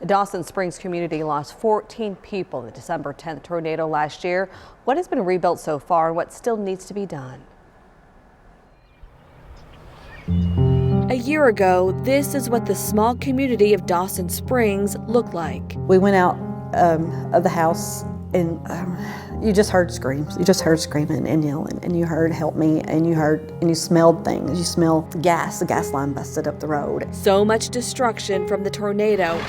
The Dawson Springs community lost 14 people in the December 10th tornado last year. What has been rebuilt so far and what still needs to be done? A year ago, this is what the small community of Dawson Springs looked like. We went out of the house and you just heard screams. You just heard screaming and yelling, and you heard help me, and you smelled things. You smelled gas. The gas line busted up the road. So much destruction from the tornado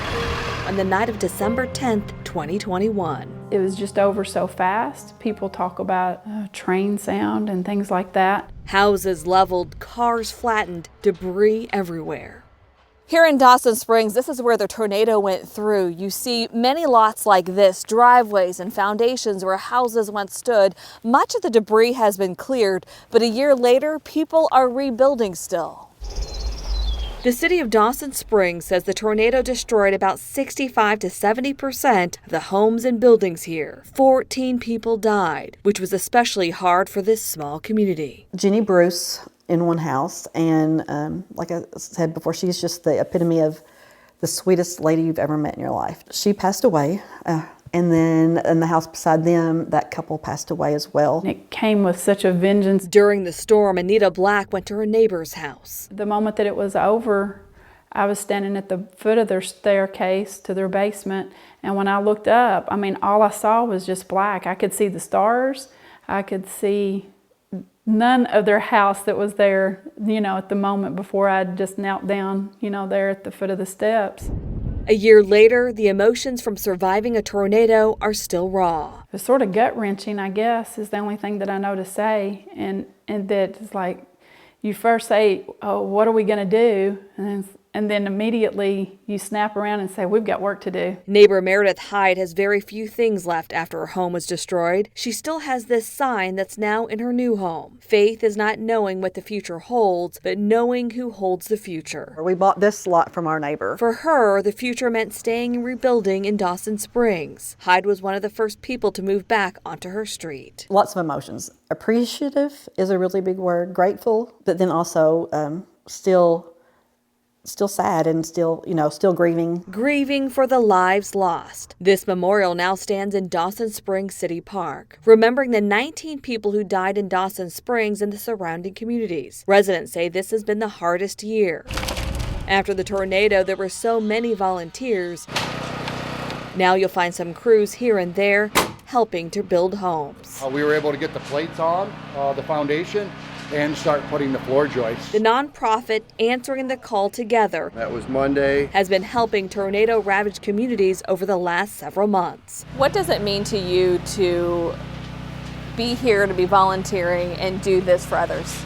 on the night of December 10th, 2021. It was just over so fast. People talk about train sound and things like that. Houses leveled, cars flattened, debris everywhere. Here in Dawson Springs, this is where the tornado went through. You see many lots like this, driveways and foundations where houses once stood. Much of the debris has been cleared, but a year later, people are rebuilding still. The city of Dawson Springs says the tornado destroyed about 65 to 70% of the homes and buildings here. 14 people died, which was especially hard for this small community. Jenny Bruce in one house, and like I said before, she's just the epitome of the sweetest lady you've ever met in your life. She passed away, and then in the house beside them, that couple passed away as well. It came with such a vengeance. During the storm, Anita Black went to her neighbor's house. The moment that it was over, I was standing at the foot of their staircase to their basement, and when I looked up, I mean, all I saw was just black. I could see the stars. I could see none of their house that was there, at the moment before I'd just knelt down, there at the foot of the steps. A year later, the emotions from surviving a tornado are still raw. It's sort of gut-wrenching, I guess, is the only thing that I know to say. And that it's like, you first say, oh, what are we going to do? And then immediately you snap around and say, we've got work to do. Neighbor Meredith Hyde has very few things left after her home was destroyed. She still has this sign that's now in her new home. Faith is not knowing what the future holds, but knowing who holds the future. We bought this lot from our neighbor. For her, the future meant staying and rebuilding in Dawson Springs. Hyde was one of the first people to move back onto her street. Lots of emotions. Appreciative is a really big word. Grateful, but then also still sad and still grieving. Grieving for the lives lost. This memorial now stands in Dawson Springs City Park, remembering the 19 people who died in Dawson Springs and the surrounding communities. Residents say this has been the hardest year. After the tornado, there were so many volunteers. Now you'll find some crews here and there helping to build homes. We were able to get the plates on the foundation and start putting the floor joists. The nonprofit Answering the Call Together, that was Monday, has been helping tornado-ravaged communities over the last several months. What does it mean to you to be here, to be volunteering and do this for others?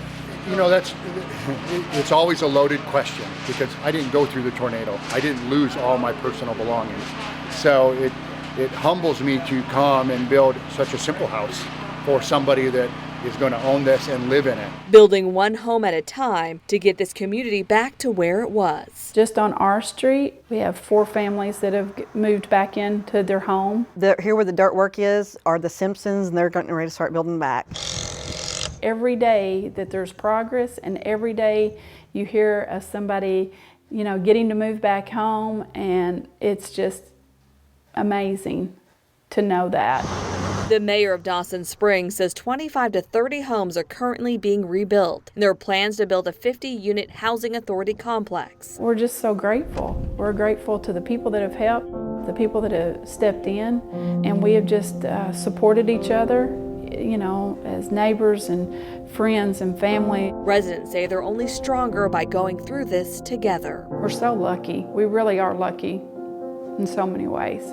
It's always a loaded question because I didn't go through the tornado. I didn't lose all my personal belongings. So it humbles me to come and build such a simple house for somebody that is going to own this and live in it. Building one home at a time to get this community back to where it was. Just on our street, we have 4 families that have moved back into their home. Here where the dirt work is are the Simpsons, and they're getting ready to start building back. Every day that there's progress, and every day you hear of somebody, getting to move back home, and it's just amazing to know that. The mayor of Dawson Springs says 25 to 30 homes are currently being rebuilt, and there are plans to build a 50-unit housing authority complex. We're just so grateful. We're grateful to the people that have helped, the people that have stepped in, and we have just supported each other, as neighbors and friends and family. Residents say they're only stronger by going through this together. We're so lucky. We really are lucky in so many ways.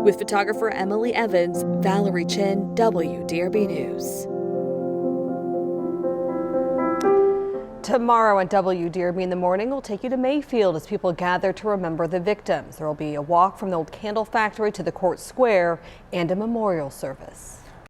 With photographer Emily Evans, Valerie Chin, WDRB News. Tomorrow on WDRB in the Morning, we'll take you to Mayfield as people gather to remember the victims. There will be a walk from the old candle factory to the court square and a memorial service.